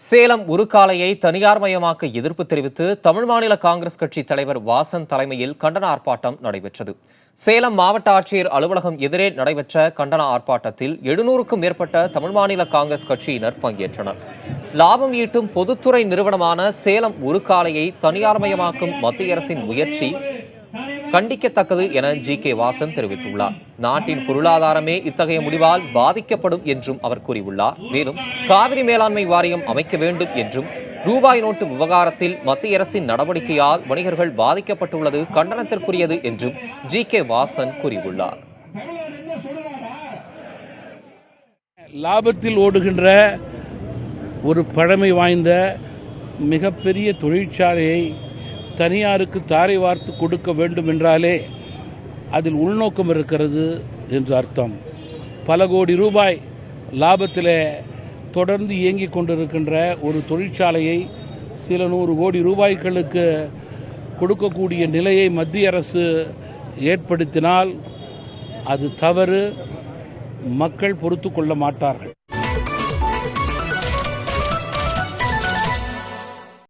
சேலம் உருக்காலையை தனியார்மயமாக்க எதிர்ப்பு தெரிவித்து தமிழ் மாநில காங்கிரஸ் கட்சி தலைவர் வாசன் தலைமையில் கண்டன ஆர்ப்பாட்டம் நடைபெற்றது. சேலம் மாவட்ட ஆட்சியர் அலுவலகம் எதிரே நடைபெற்ற கண்டன ஆர்ப்பாட்டத்தில் 700க்கும் மேற்பட்ட தமிழ் மாநில காங்கிரஸ் கட்சியினர் பங்கேற்றனர். லாபம் ஈட்டும் பொதுத்துறை நிறுவனமான சேலம் உருக்காலையை தனியார்மயமாக்கும் மத்திய அரசின் முயற்சி கண்டிக்கத்தக்கது என ஜி.கே. வாசன் தெரிவித்துள்ளார். நாட்டின் பொருளாதாரமே இத்தகைய முடிவால் பாதிக்கப்படும் என்றும் அவர் கூறியுள்ளார். மேலும் காவிரி மேலாண்மை வாரியம் அமைக்க வேண்டும் என்றும், ரூபாய் நோட்டு விவகாரத்தில் மத்திய அரசின் நடவடிக்கையால் வணிகர்கள் பாதிக்கப்பட்டுள்ளது கண்டனத்திற்குரியது என்றும் ஜி.கே. வாசன் கூறியுள்ளார். லாபத்தில் ஓடுகின்ற ஒரு பழமை வாய்ந்த மிகப்பெரிய தொழிற்சாலையை தனியாருக்கு தாரை வார்த்து கொடுக்க வேண்டும் என்றாலே அதில் உள்நோக்கம் இருக்கிறது என்று அர்த்தம். பல கோடி ரூபாய் லாபத்தில் தொடர்ந்து இயங்கிக் கொண்டிருக்கின்ற ஒரு தொழிற்சாலையை சில 100 கோடி ரூபாய்களுக்கு கொடுக்கக்கூடிய நிலையை மத்திய அரசு ஏற்படுத்தினால் அது தவறு. மக்கள் பொறுத்து கொள்ள மாட்டார்கள்.